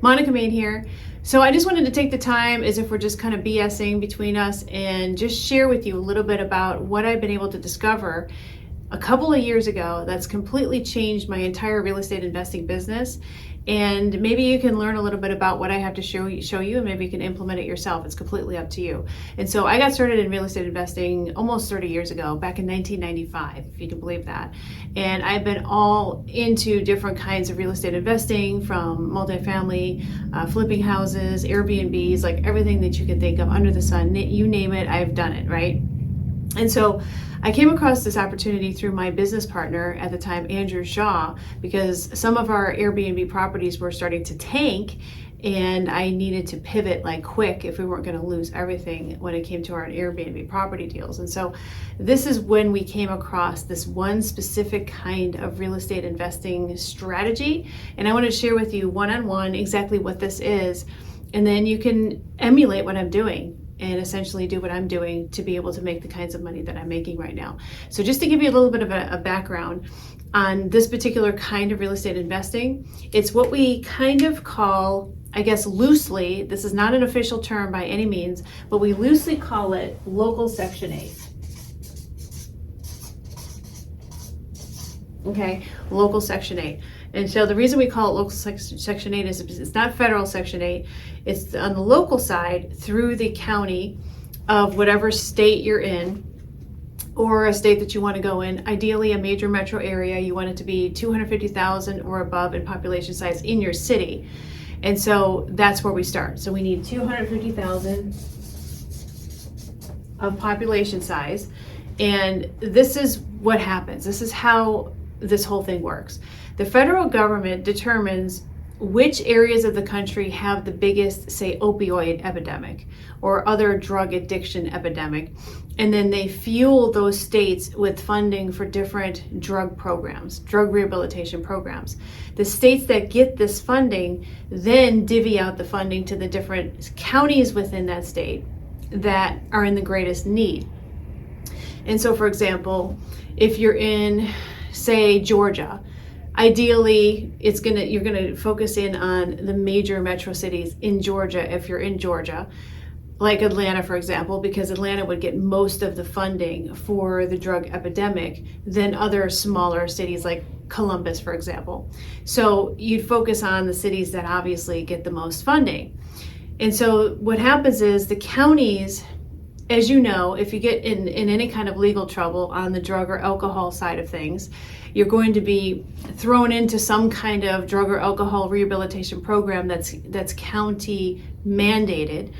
Monica Main here. So I just wanted to take the time, as if we're just kind of BSing between us, and just share with you a little bit about what I've been able to discover a couple of years ago that's completely changed my entire real estate investing business. And maybe you can learn a little bit about what I have to show you, and maybe you can implement it yourself. It's completely up to you. And so I got started in real estate investing almost 30 years ago, back in 1995, if you can believe that. And I've been all into different kinds of real estate investing, from multifamily, flipping houses, Airbnbs, like everything that you can think of under the sun. You name it, I've done it, right? And so I came across this opportunity through my business partner at the time, Andrew Shaw, because some of our Airbnb properties were starting to tank, and I needed to pivot like quick if we weren't going to lose everything when it came to our Airbnb property deals. And so this is when we came across this one specific kind of real estate investing strategy. And I want to share with you one-on-one exactly what this is, and then you can emulate what I'm doing and essentially do what I'm doing to be able to make the kinds of money that I'm making right now. So just to give you a little bit of a background on this particular kind of real estate investing, it's what we kind of call, I guess loosely, this is not an official term by any means, but we loosely call it local Section 8. Okay, local Section 8. And so the reason we call it local Section 8 is it's not federal Section 8. It's on the local side through the county of whatever state you're in, or a state that you want to go in. Ideally, a major metro area. You want it to be 250,000 or above in population size in your city. And so that's where we start. So we need 250,000 of population size. And this is what happens. This is how this whole thing works. The federal government determines which areas of the country have the biggest, say, opioid epidemic or other drug addiction epidemic, and then they fuel those states with funding for different drug programs, drug rehabilitation programs. The states that get this funding then divvy out the funding to the different counties within that state that are in the greatest need. And so, for example, if you're in, say, Georgia, ideally, you're gonna focus in on the major metro cities in Georgia if you're in Georgia, like Atlanta, for example, because Atlanta would get most of the funding for the drug epidemic than other smaller cities like Columbus, for example. So you'd focus on the cities that obviously get the most funding. And so what happens is the counties, as you know, if you get in any kind of legal trouble on the drug or alcohol side of things, you're going to be thrown into some kind of drug or alcohol rehabilitation program that's county mandated.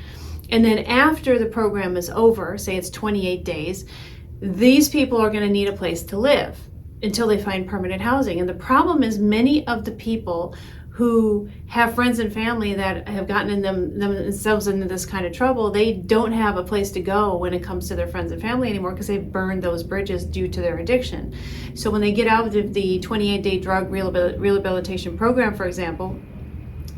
And then after the program is over, say it's 28 days, these people are going to need a place to live until they find permanent housing. And the problem is many of the people who have friends and family that have gotten themselves into this kind of trouble, they don't have a place to go when it comes to their friends and family anymore, because they've burned those bridges due to their addiction. So when they get out of the 28-day drug rehabilitation program, for example,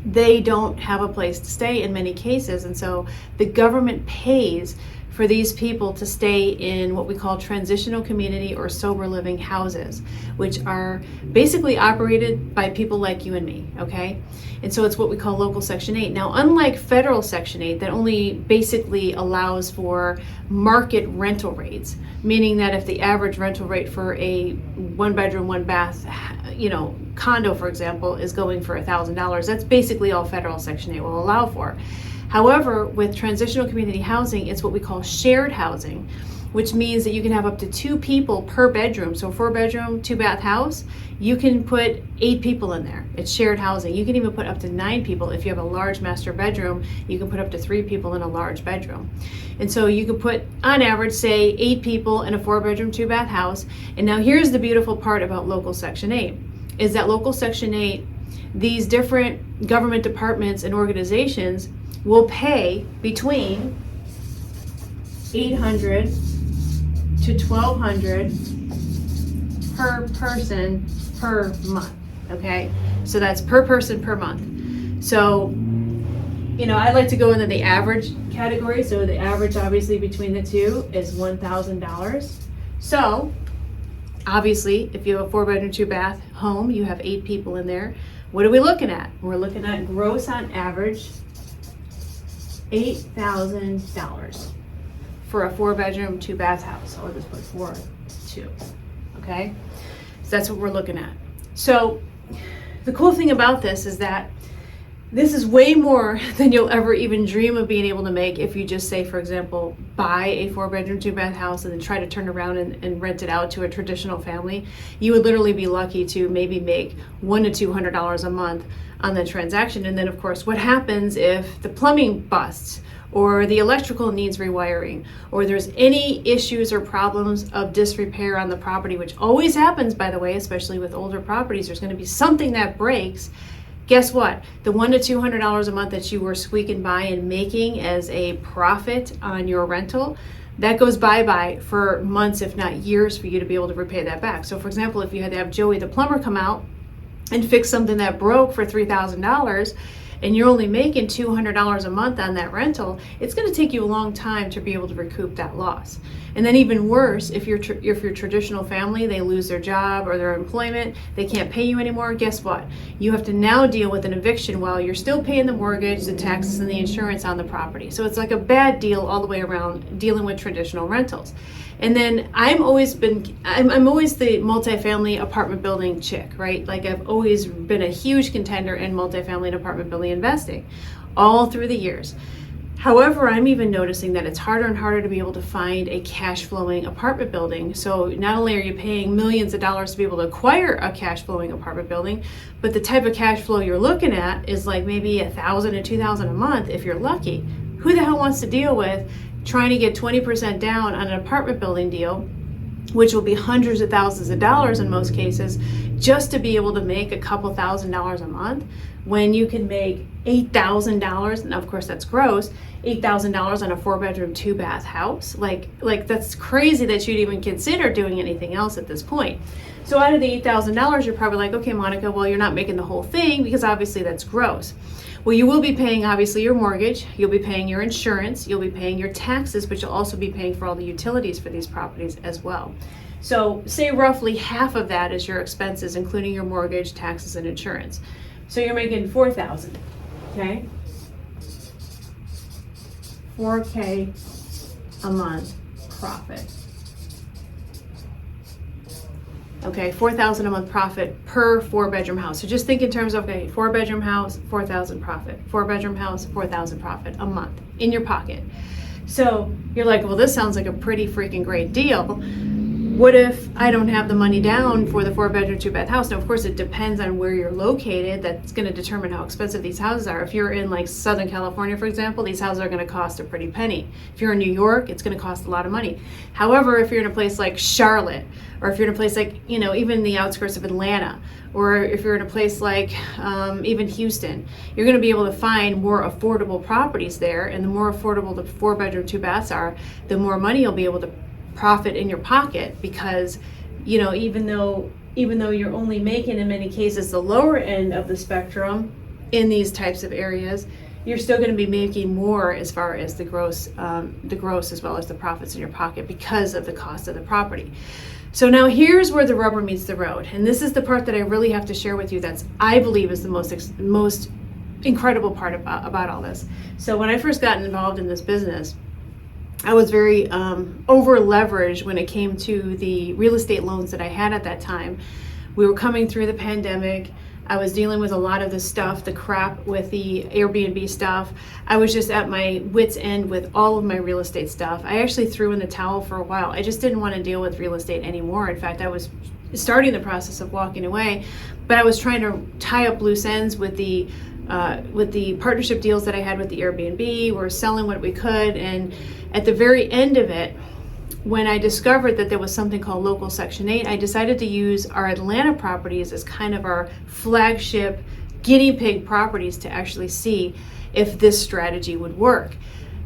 they don't have a place to stay in many cases. And so the government pays for these people to stay in what we call transitional community or sober living houses, which are basically operated by people like you and me, okay? And so it's what we call local Section 8. Now, unlike federal Section 8 that only basically allows for market rental rates, meaning that if the average rental rate for a 1-bedroom, 1-bath, condo, for example, is going for $1,000, that's basically all federal Section 8 will allow for. However, with transitional community housing, it's what we call shared housing, which means that you can have up to 2 people per bedroom. So 4-bedroom, 2-bath house, you can put 8 people in there. It's shared housing. You can even put up to 9 people. If you have a large master bedroom, you can put up to 3 people in a large bedroom. And so you can put, on average, say 8 people in a 4-bedroom, 2-bath house. And now here's the beautiful part about local Section 8, is that local Section 8, these different government departments and organizations will pay between $800 to $1,200 per person per month, okay? So that's per person per month. So, I like to go into the average category. So the average, obviously, between the two is $1,000. So, obviously, if you have a 4-bedroom, 2-bath home, you have 8 people in there. What are we looking at? We're looking at gross on average $8,000 for a 4-bedroom, 2-bath house. I'll just put 4-2, okay? So that's what we're looking at. So the cool thing about this is that this is way more than you'll ever even dream of being able to make if you just say, for example, buy a 4-bedroom, 2-bath house and then try to turn around and rent it out to a traditional family. You would literally be lucky to maybe make $100 to $200 a month on the transaction. And then of course, what happens if the plumbing busts, or the electrical needs rewiring, or there's any issues or problems of disrepair on the property, which always happens, by the way, especially with older properties. There's going to be something that breaks. Guess what? The $100 to $200 a month that you were squeaking by and making as a profit on your rental, that goes bye-bye for months, if not years, for you to be able to repay that back. So for example, if you had to have Joey the plumber come out and fix something that broke for $3,000, and you're only making $200 a month on that rental, it's going to take you a long time to be able to recoup that loss. And then even worse, if your traditional family, they lose their job or their employment, they can't pay you anymore, guess what? You have to now deal with an eviction while you're still paying the mortgage, the taxes, and the insurance on the property. So it's like a bad deal all the way around dealing with traditional rentals. And then I'm always the multifamily apartment building chick, right? Like I've always been a huge contender in multifamily and apartment building investing all through the years. However, I'm even noticing that it's harder and harder to be able to find a cash flowing apartment building. So not only are you paying millions of dollars to be able to acquire a cash flowing apartment building, but the type of cash flow you're looking at is like maybe $1,000 to $2,000 a month if you're lucky. Who the hell wants to deal with trying to get 20% down on an apartment building deal, which will be hundreds of thousands of dollars in most cases, just to be able to make a couple $1,000s a month, when you can make $8,000, and of course that's gross, $8,000 on a 4-bedroom, 2-bath house. Like that's crazy that you'd even consider doing anything else at this point. So out of the $8,000, you're probably like, okay, Monica, well, you're not making the whole thing because obviously that's gross. Well, you will be paying obviously your mortgage, you'll be paying your insurance, you'll be paying your taxes, but you'll also be paying for all the utilities for these properties as well. So say roughly half of that is your expenses, including your mortgage, taxes, and insurance. So you're making $4,000, okay? $4K a month profit. Okay, $4,000 a month profit per 4-bedroom house. So just think in terms of, okay, 4-bedroom house, $4,000 profit. 4-bedroom house, $4,000 profit a month in your pocket. So you're like, well, this sounds like a pretty freaking great deal. What if I don't have the money down for the 4-bedroom, 2-bath house? Now, of course, it depends on where you're located. That's going to determine how expensive these houses are. If you're in like Southern California, for example, these houses are going to cost a pretty penny. If you're in New York, it's going to cost a lot of money. However, if you're in a place like Charlotte, or if you're in a place like, even the outskirts of Atlanta, or if you're in a place like even Houston, you're going to be able to find more affordable properties there. And the more affordable the 4-bedroom, 2-baths are, the more money you'll be able to profit in your pocket, because even though you're only making in many cases the lower end of the spectrum in these types of areas, you're still going to be making more as far as the gross as well as the profits in your pocket because of the cost of the property. So now here's where the rubber meets the road, and this is the part that I really have to share with you. That's, I believe, is the most incredible part about all this. So when I first got involved in this business, I was very over leveraged when it came to the real estate loans that I had at that time. We were coming through the pandemic. I was dealing with a lot of the stuff, the crap with the Airbnb stuff. I was just at my wit's end with all of my real estate stuff. I actually threw in the towel for a while. I just didn't want to deal with real estate anymore. In fact, I was starting the process of walking away, but I was trying to tie up loose ends with the partnership deals that I had with the Airbnb. We're selling what we could, and at the very end of it, when I discovered that there was something called local Section 8, I decided to use our Atlanta properties as kind of our flagship guinea pig properties to actually see if this strategy would work.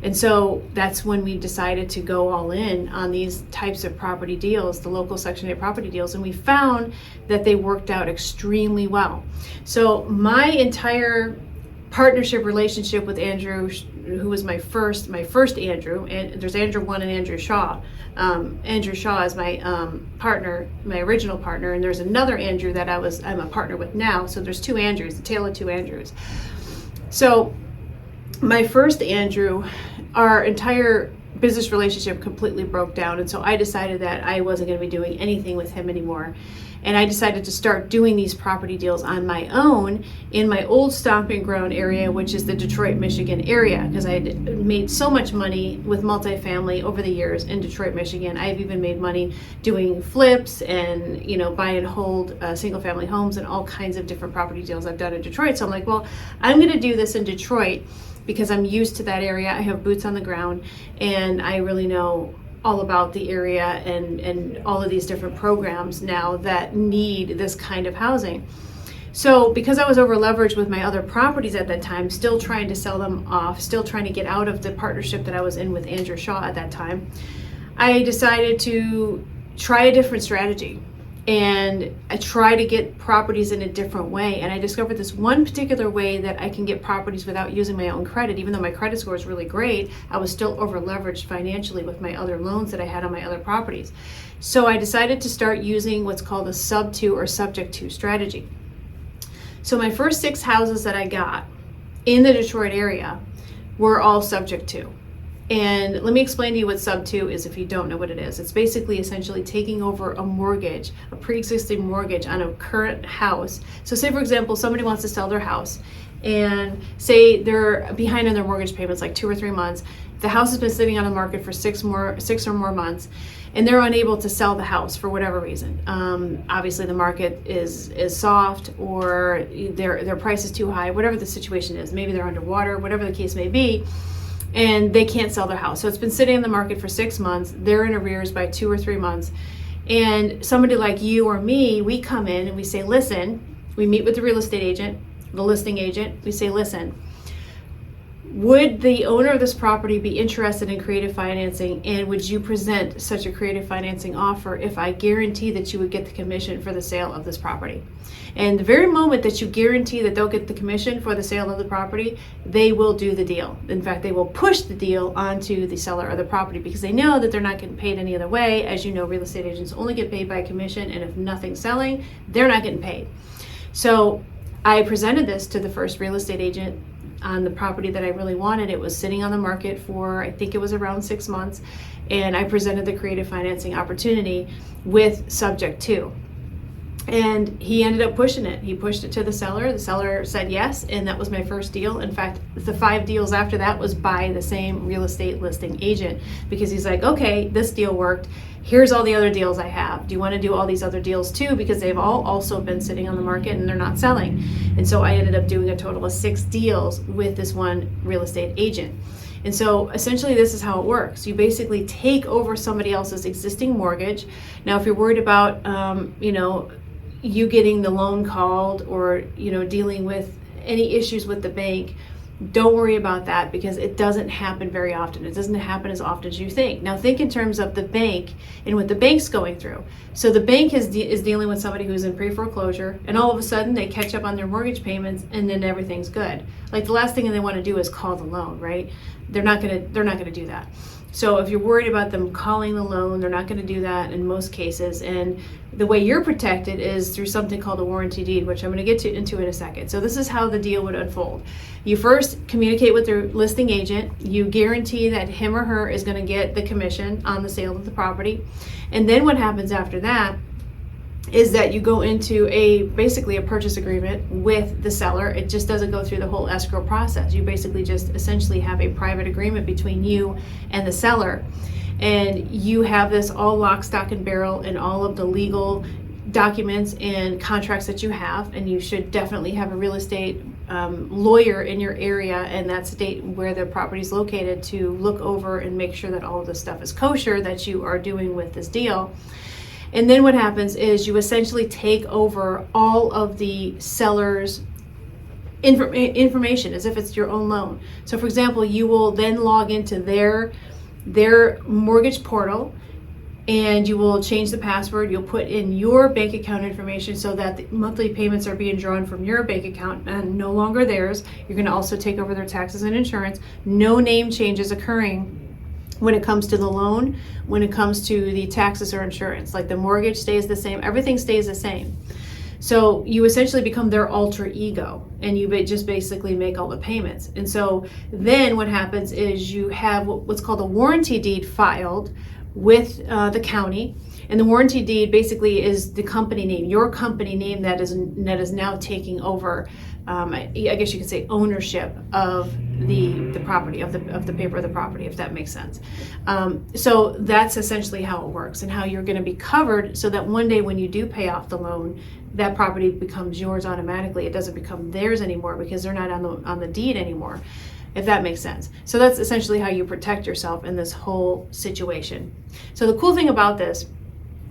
And so that's when we decided to go all in on these types of property deals, the local Section 8 property deals, and we found that they worked out extremely well. So my entire partnership relationship with Andrew, who was my first Andrew, and there's Andrew 1 and Andrew Shaw. Andrew Shaw is my partner, my original partner, and there's another Andrew that I'm a partner with now. So there's two Andrews, the tale of two Andrews. So my first Andrew, our entire business relationship completely broke down, and so I decided that I wasn't going to be doing anything with him anymore. And I decided to start doing these property deals on my own in my old stomping ground area, which is the Detroit, Michigan area, because I had made so much money with multifamily over the years in Detroit, Michigan. I've even made money doing flips and, buy and hold single family homes and all kinds of different property deals I've done in Detroit. So I'm like, well, I'm going to do this in Detroit because I'm used to that area. I have boots on the ground and I really know all about the area and all of these different programs now that need this kind of housing. So because I was over leveraged with my other properties at that time, still trying to sell them off, still trying to get out of the partnership that I was in with Andrew Shaw at that time, I decided to try a different strategy. And I try to get properties in a different way. And I discovered this one particular way that I can get properties without using my own credit. Even though my credit score is really great, I was still over leveraged financially with my other loans that I had on my other properties. So I decided to start using what's called a sub-to or subject-to strategy. So my first 6 houses that I got in the Detroit area were all subject to. And let me explain to you what sub-to is if you don't know what it is. It's basically essentially taking over a mortgage, a pre-existing mortgage on a current house. So say, for example, somebody wants to sell their house and say they're behind on their mortgage payments like 2 or 3 months. The house has been sitting on the market for 6 or more months and they're unable to sell the house for whatever reason. Obviously the market is soft or their price is too high, whatever the situation is. Maybe they're underwater, whatever the case may be. And they can't sell their house. So it's been sitting in the market for 6 months. They're in arrears by 2 or 3 months. And somebody like you or me, we come in and we say, listen, we meet with the real estate agent, the listing agent. We say, listen, would the owner of this property be interested in creative financing? And would you present such a creative financing offer if I guarantee that you would get the commission for the sale of this property? And the very moment that you guarantee that they'll get the commission for the sale of the property, they will do the deal. In fact, they will push the deal onto the seller of the property because they know that they're not getting paid any other way. As you know, real estate agents only get paid by commission, and if nothing's selling, they're not getting paid. So I presented this to the first real estate agent on the property that I really wanted. It was sitting on the market for, I think it was around 6 months, and I presented the creative financing opportunity with subject to. And he ended up pushing it. He pushed it to the seller. The seller said yes, and that was my first deal. In fact, the 5 deals after that was by the same real estate listing agent because he's like, okay, this deal worked. Here's all the other deals I have. Do you want to do all these other deals too? Because they've all also been sitting on the market and they're not selling. And so I ended up doing a total of 6 deals with this one real estate agent. And so essentially this is how it works. You basically take over somebody else's existing mortgage. Now, if you're worried about, you getting the loan called or, dealing with any issues with the bank, don't worry about that because it doesn't happen very often. It doesn't happen as often as you think. Now think in terms of the bank and what the bank's going through. So the bank is dealing with somebody who's in pre-foreclosure and all of a sudden they catch up on their mortgage payments and then everything's good. Like the last thing they want to do is call the loan, right? They're not gonna do that. So if you're worried about them calling the loan, they're not going to do that in most cases. And the way you're protected is through something called a warranty deed, which I'm going to get into in a second. So this is how the deal would unfold. You first communicate with the listing agent. You guarantee that him or her is going to get the commission on the sale of the property. And then what happens after that is that you go into basically a purchase agreement with the seller. It just doesn't go through the whole escrow process. You basically just essentially have a private agreement between you and the seller. And you have this all lock, stock, and barrel and all of the legal documents and contracts that you have. And you should definitely have a real estate lawyer in your area and that state where the property is located to look over and make sure that all of the stuff is kosher that you are doing with this deal. And then what happens is you essentially take over all of the seller's information as if it's your own loan. So for example, you will then log into their mortgage portal and you will change the password. You'll put in your bank account information so that the monthly payments are being drawn from your bank account and no longer theirs. You're going to also take over their taxes and insurance. No name changes occurring when it comes to the loan, when it comes to the taxes or insurance. Like the mortgage stays the same, everything stays the same. So you essentially become their alter ego, and you just basically make all the payments. And so then what happens is you have what's called a warranty deed filed with the county. And the warranty deed basically is the company name, your company name that is now taking over, I guess you could say, ownership of the property, of the paper of the property, if that makes sense. So that's essentially how it works, and how you're going to be covered, so that one day when you do pay off the loan, that property becomes yours automatically. It doesn't become theirs anymore because they're not on the deed anymore, if that makes sense. So that's essentially how you protect yourself in this whole situation. So the cool thing about this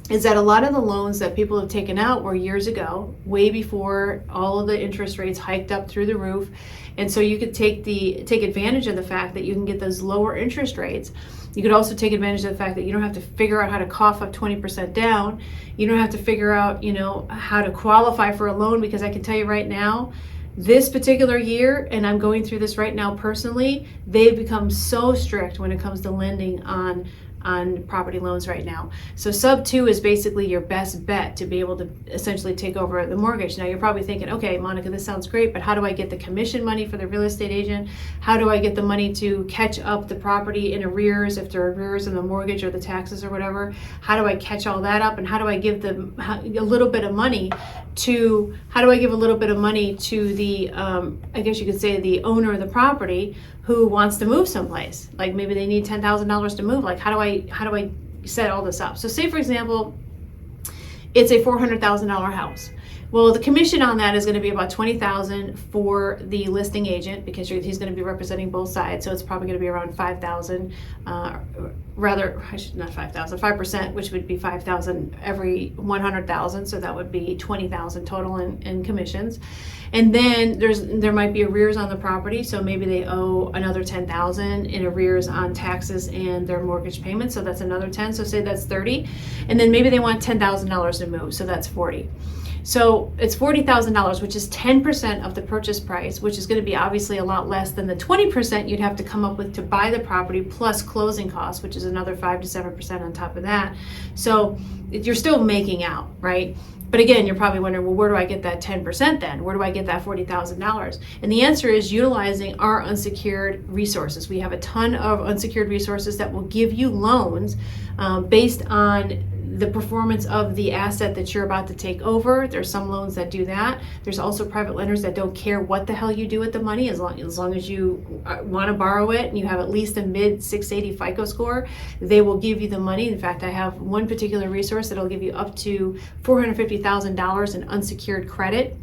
is that a lot of the loans that people have taken out were years ago, way before all of the interest rates hiked up through the roof. And so you could take advantage of the fact that you can get those lower interest rates. You could also take advantage of the fact that you don't have to figure out how to cough up 20% down. You don't have to figure out, how to qualify for a loan, because I can tell you right now, this particular year, and I'm going through this right now personally, they've become so strict when it comes to lending on property loans right now. So sub 2 is basically your best bet to be able to essentially take over the mortgage. Now you're probably thinking, okay, Monica, this sounds great, but how do I get the commission money for the real estate agent? How do I get the money to catch up the property in arrears, if there are arrears in the mortgage or the taxes or whatever? How do I catch all that up? And how do I give them a little bit of money to the, I guess you could say, the owner of the property who wants to move someplace? Like maybe they need $10,000 to move. Like how do I set all this up? So say, for example, it's a $400,000 house. Well, the commission on that is going to be about $20,000 for the listing agent, because he's going to be representing both sides. So it's probably going to be around $5,000, not $5,000, 5%, which would be $5,000 every $100,000. So that would be $20,000 total in commissions. And then there might be arrears on the property, so maybe they owe another $10,000 in arrears on taxes and their mortgage payments, so that's another $10,000. So say that's $30,000, and then maybe they want $10,000 to move, so that's $40,000. So it's $40,000, which is 10% of the purchase price, which is going to be obviously a lot less than the 20% you'd have to come up with to buy the property, plus closing costs, which is another 5 to 7% on top of that. So you're still making out, right? But again, you're probably wondering, well, where do I get that 10% then? Where do I get that $40,000? And the answer is utilizing our unsecured resources. We have a ton of unsecured resources that will give you loans based on the performance of the asset that you're about to take over. There's some loans that do that. There's also private lenders that don't care what the hell you do with the money, as long as you want to borrow it and you have at least a mid 680 FICO score, they will give you the money. In fact, I have one particular resource that'll give you up to $450,000 in unsecured credit.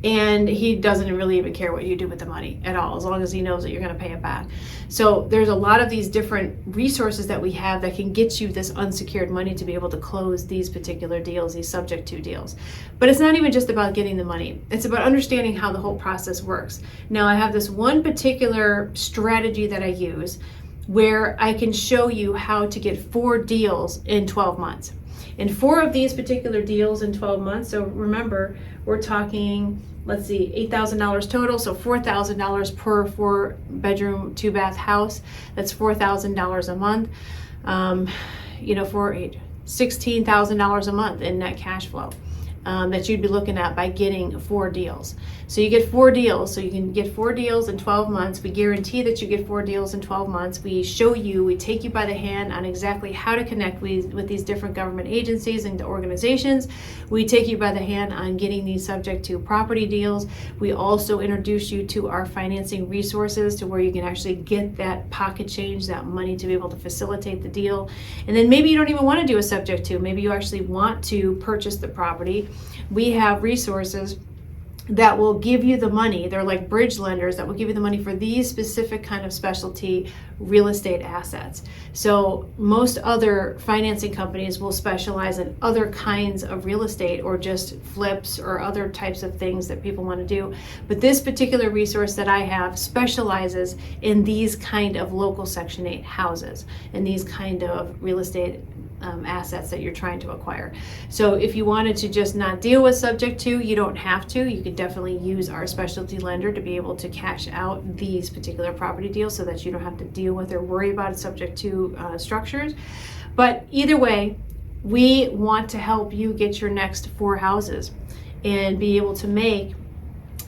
And he doesn't really even care what you do with the money at all, as long as he knows that you're going to pay it back. So there's a lot of these different resources that we have that can get you this unsecured money to be able to close these particular deals, these subject to deals. But it's not even just about getting the money. It's about understanding how the whole process works. Now, I have this one particular strategy that I use where I can show you how to get 4 deals in 12 months. And 4 of these particular deals in 12 months, so remember, we're talking, let's see, $8,000 total, so $4,000 per 4-bedroom, 2-bath house. That's $4,000 a month, for $16,000 a month in net cash flow that you'd be looking at by getting 4 deals. So you get 4 deals, so you can get 4 deals in 12 months. We guarantee that you get 4 deals in 12 months. We take you by the hand on exactly how to connect with these different government agencies and organizations. We take you by the hand on getting these subject to property deals. We also introduce you to our financing resources, to where you can actually get that pocket change, that money, to be able to facilitate the deal. And then maybe you don't even want to do a subject to, maybe you actually want to purchase the property. We have resources that will give you the money. They're like bridge lenders that will give you the money for these specific kind of specialty real estate assets. So most other financing companies will specialize in other kinds of real estate, or just flips or other types of things that people want to do. But this particular resource that I have specializes in these kind of local Section 8 houses and these kind of real estate assets that you're trying to acquire. So if you wanted to just not deal with subject to, you don't have to. You could definitely use our specialty lender to be able to cash out these particular property deals so that you don't have to deal with or worry about subject to structures. But either way, we want to help you get your next 4 houses and be able to make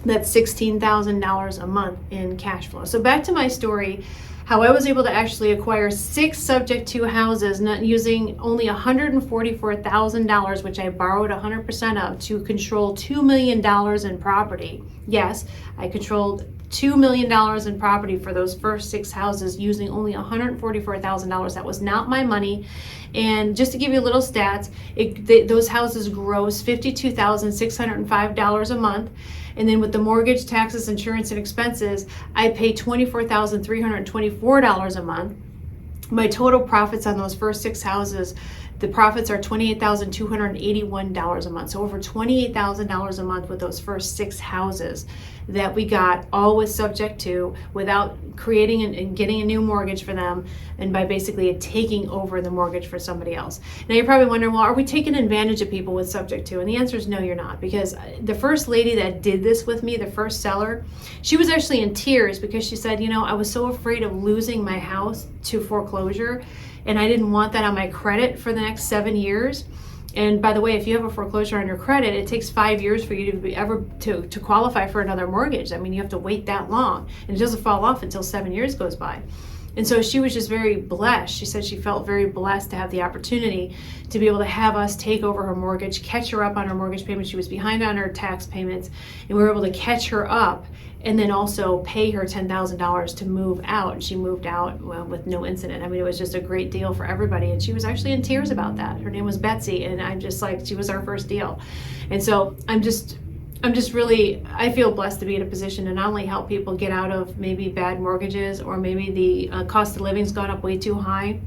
that $16,000 a month in cash flow. So back to my story, how I was able to actually acquire 6 subject to houses, not using only $144,000, which I borrowed 100% of, to control $2 million in property. Yes, I controlled $2 million in property for those first 6 houses using only $144,000. That was not my money. And just to give you a little stats, those houses gross $52,605 a month. And then with the mortgage, taxes, insurance, and expenses, I pay $24,324 a month. My total profits on those first 6 houses, the profits are $28,281 a month. So over $28,000 a month with those first 6 houses that we got, all with subject to, without creating and getting a new mortgage for them, and by basically taking over the mortgage for somebody else. Now you're probably wondering, well, are we taking advantage of people with subject to? And the answer is no, you're not, because the first lady that did this with me, the first seller, she was actually in tears because she said, you know, I was so afraid of losing my house to foreclosure, and I didn't want that on my credit for the next 7 years. And by the way, if you have a foreclosure on your credit, it takes 5 years for you to be to qualify for another mortgage. I mean, you have to wait that long, and it doesn't fall off until 7 years goes by. And so she was just very blessed. She said she felt very blessed to have the opportunity to be able to have us take over her mortgage, catch her up on her mortgage payments. She was behind on her tax payments, and we were able to catch her up and then also pay her $10,000 to move out. And she moved out, well, with no incident. I mean, it was just a great deal for everybody. And she was actually in tears about that. Her name was Betsy, and I'm just like, she was our first deal. And so I'm just really, I feel blessed to be in a position to not only help people get out of maybe bad mortgages, or maybe the cost of living's gone up way too high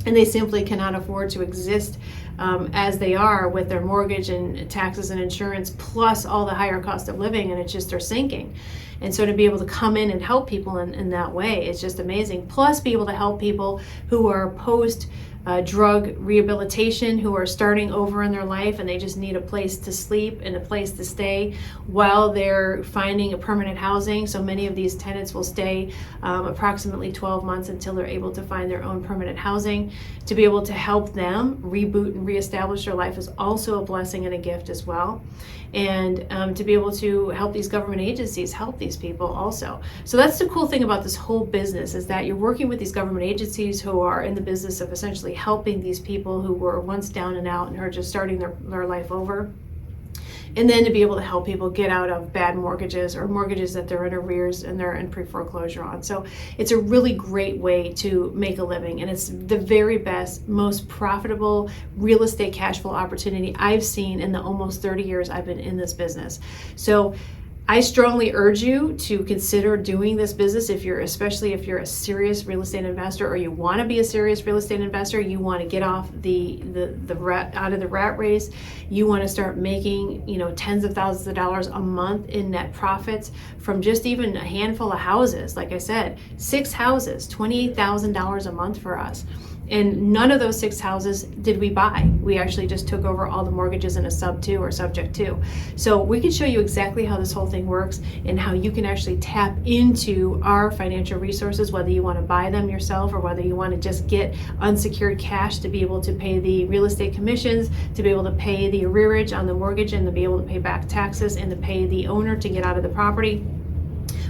and they simply cannot afford to exist as they are with their mortgage and taxes and insurance, plus all the higher cost of living, and it's just they're sinking. And so to be able to come in and help people in that way is just amazing. Plus be able to help people who are post drug rehabilitation, who are starting over in their life and they just need a place to sleep and a place to stay while they're finding a permanent housing. So many of these tenants will stay approximately 12 months until they're able to find their own permanent housing. To be able to help them reboot and reestablish their life is also a blessing and a gift as well. And to be able to help these government agencies help these people also. So that's the cool thing about this whole business, is that you're working with these government agencies who are in the business of essentially helping these people who were once down and out and are just starting their life over. And then to be able to help people get out of bad mortgages or mortgages that they're in arrears and they're in pre-foreclosure on. So it's a really great way to make a living, and it's the very best, most profitable real estate cash flow opportunity I've seen in the almost 30 years I've been in this business. So I strongly urge you to consider doing this business especially if you're a serious real estate investor, or you want to be a serious real estate investor. You want to get off the out of the rat race. You want to start making, tens of thousands of dollars a month in net profits from just even a handful of houses. Like I said, 6 houses, $28,000 a month for us. And none of those 6 houses did we buy. We actually just took over all the mortgages in a sub-2 or subject to. So we can show you exactly how this whole thing works and how you can actually tap into our financial resources, whether you want to buy them yourself or whether you want to just get unsecured cash to be able to pay the real estate commissions, to be able to pay the arrearage on the mortgage and to be able to pay back taxes and to pay the owner to get out of the property.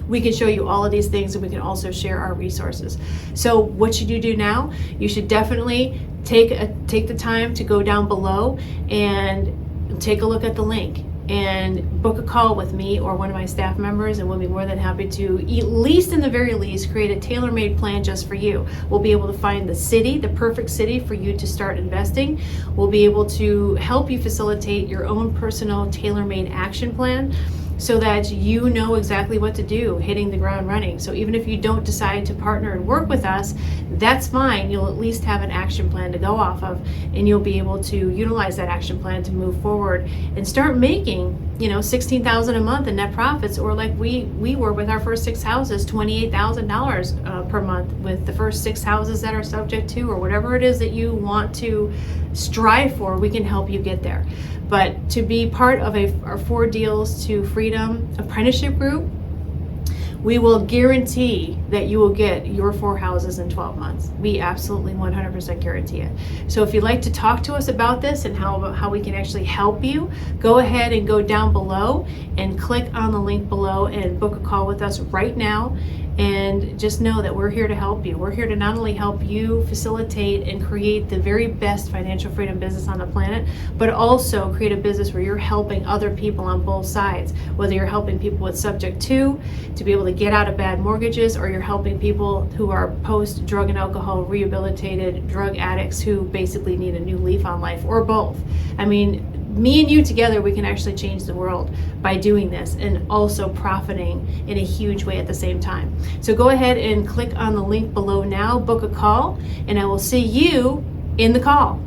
We can show you all of these things, and we can also share our resources. So what should you do now? You should definitely take the time to go down below and take a look at the link and book a call with me or one of my staff members, and we'll be more than happy to, at least in the very least, create a tailor-made plan just for you. We'll be able to find the perfect city for you to start investing. We'll be able to help you facilitate your own personal tailor-made action plan, so that you know exactly what to do, hitting the ground running. So even if you don't decide to partner and work with us, that's fine. You'll at least have an action plan to go off of, and you'll be able to utilize that action plan to move forward and start making $16,000 a month in net profits, or like we were with our first 6 houses, $28,000 per month with the first 6 houses that are subject to, or whatever it is that you want to strive for, we can help you get there. But to be part of our 4 Deals to Freedom Apprenticeship Group, we will guarantee that you will get your 4 houses in 12 months. We absolutely 100% guarantee it. So if you'd like to talk to us about this and how we can actually help you, go ahead and go down below and click on the link below and book a call with us right now. And just know that we're here to help you. We're here to not only help you facilitate and create the very best financial freedom business on the planet, but also create a business where you're helping other people on both sides. Whether you're helping people with subject to be able to get out of bad mortgages, or you're helping people who are post drug and alcohol rehabilitated drug addicts who basically need a new leaf on life, or both. I mean, me and you together, we can actually change the world by doing this, and also profiting in a huge way at the same time. So go ahead and click on the link below now, book a call, and I will see you in the call.